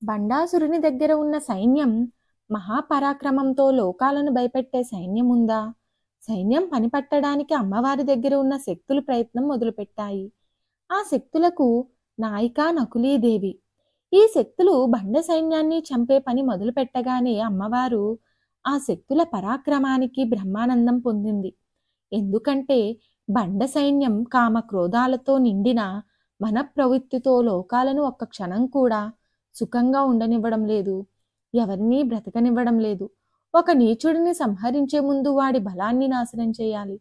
బండాసురుని దగ్గర ఉన్న సైన్యం మహాపరాక్రమంతో లోకాలను భయపెట్టే సైన్యం ఉందా? సైన్యం పనిపట్టడానికి అమ్మవారి దగ్గర ఉన్న శక్తులు ప్రయత్నం మొదలుపెట్టాయి. ఆ శక్తులకు నాయిక నకులీదేవి. ఈ శక్తులు బండ సైన్యాన్ని చంపే పని మొదలుపెట్టగానే అమ్మవారు ఆ శక్తుల పరాక్రమానికి బ్రహ్మానందం పొందింది. ఎందుకంటే బండ సైన్యం కామ క్రోధాలతో నిండిన మన ప్రవృత్తితో లోకాలను ఒక్క క్షణం కూడా సుఖంగా ఉండనివ్వడం లేదు. ఎవరినీ బ్రతకనివ్వడం లేదు. ఒక నీచుడిని సంహరించే ముందు వాడి బలాన్ని నాశనం చేయాలి.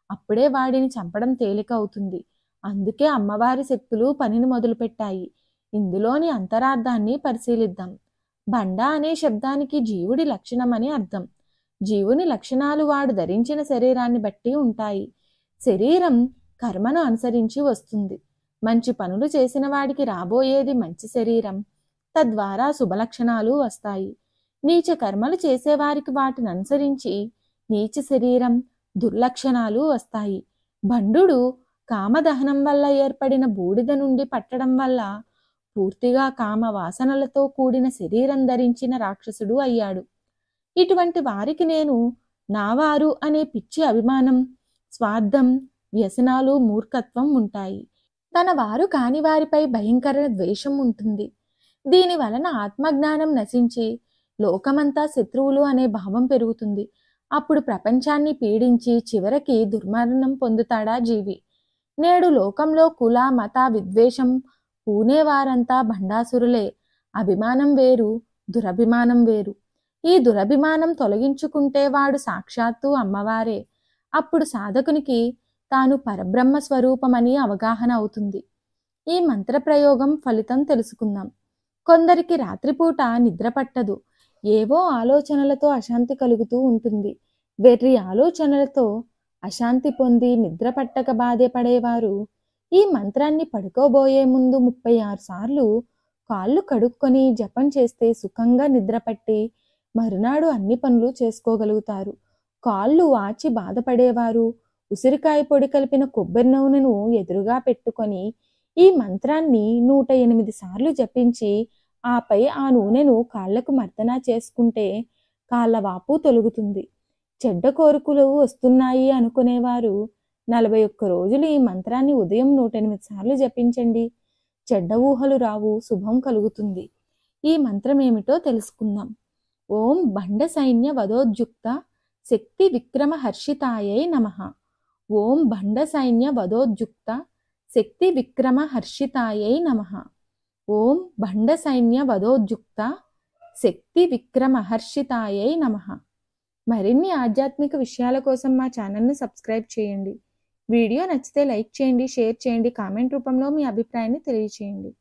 అప్పుడే వాడిని చంపడం తేలిక అవుతుంది. అందుకే అమ్మవారి శక్తులు పనిని మొదలుపెట్టాయి. ఇందులోని అంతరార్థాన్ని పరిశీలిద్దాం. బండ అనే శబ్దానికి జీవుడి లక్షణం అని అర్థం. జీవుని లక్షణాలు వాడు ధరించిన శరీరాన్ని బట్టి ఉంటాయి. శరీరం కర్మను అనుసరించి వస్తుంది. మంచి పనులు చేసిన వాడికి రాబోయేది మంచి శరీరం. తద్వారా శుభలక్షణాలు వస్తాయి. నీచ కర్మలు చేసేవారికి వాటిని అనుసరించి నీచ శరీరం, దుర్లక్షణాలు వస్తాయి. బండు కామదహనం వల్ల ఏర్పడిన బూడిద నుండి పట్టడం వల్ల పూర్తిగా కామ వాసనలతో కూడిన శరీరం ధరించిన రాక్షసుడు అయ్యాడు. ఇటువంటి వారికి నేను నావారు అనే పిచ్చి అభిమానం, స్వార్థం, వ్యసనాలు, మూర్ఖత్వం ఉంటాయి. తన వారు కాని వారిపై భయంకర ద్వేషం ఉంటుంది. దీని వలన ఆత్మజ్ఞానం నశించి లోకమంతా శత్రువులు అనే భావం పెరుగుతుంది. అప్పుడు ప్రపంచాన్ని పీడించి చివరికి దుర్మరణం పొందుతాడా జీవి. నేడు లోకంలో కుల మత విద్వేషం పూనేవారంతా బండాసురులే. అభిమానం వేరు, దురభిమానం వేరు. ఈ దురభిమానం తొలగించుకుంటే వాడు సాక్షాత్తు అమ్మవారే. అప్పుడు సాధకునికి తాను పరబ్రహ్మ స్వరూపమని అవగాహన అవుతుంది. ఈ మంత్రప్రయోగం ఫలితం తెలుసుకుందాం. కొందరికి రాత్రిపూట నిద్ర పట్టదు. ఏవో ఆలోచనలతో అశాంతి కలుగుతూ ఉంటుంది. వెర్రి ఆలోచనలతో అశాంతి పొంది నిద్ర పట్టక బాధపడేవారు ఈ మంత్రాన్ని పడుకోబోయే ముందు 36 సార్లు కాళ్ళు కడుక్కొని జపం చేస్తే సుఖంగా నిద్రపట్టి మరునాడు అన్ని పనులు చేసుకోగలుగుతారు. కాళ్ళు వాచి బాధపడేవారు ఉసిరికాయ పొడి కలిపిన కొబ్బరి నూనెను ఎదురుగా పెట్టుకొని ఈ మంత్రాన్ని 108 సార్లు జపించి ఆపై ఆ నూనెను కాళ్లకు మర్దన చేసుకుంటే కాళ్ళ వాపు తొలగుతుంది. చెడ్డ కోరికలు వస్తున్నాయి అనుకునేవారు 41 రోజులు ఈ మంత్రాన్ని ఉదయం 108 సార్లు జపించండి. చెడ్డ ఊహలు రావు, శుభం కలుగుతుంది. ఈ మంత్రం ఏమిటో తెలుసుకుందాం. ఓం బండ సైన్య వదోద్యుక్త శక్తి విక్రమ హర్షితాయై నమః. ఓం బండ సైన్య వదోద్యుక్త శక్తి విక్రమ హర్షితాయై నమః. ఓం బండ సైన్య వదోద్యుక్త శక్తి విక్రమ హర్షితాయై నమః. మరిన్ని ఆధ్యాత్మిక విషయాల కోసం మా ఛానల్ని సబ్స్క్రైబ్ చేయండి. వీడియో నచ్చితే లైక్ చేయండి, షేర్ చేయండి, కామెంట్ రూపంలో మీ అభిప్రాయాన్ని తెలియచేయండి.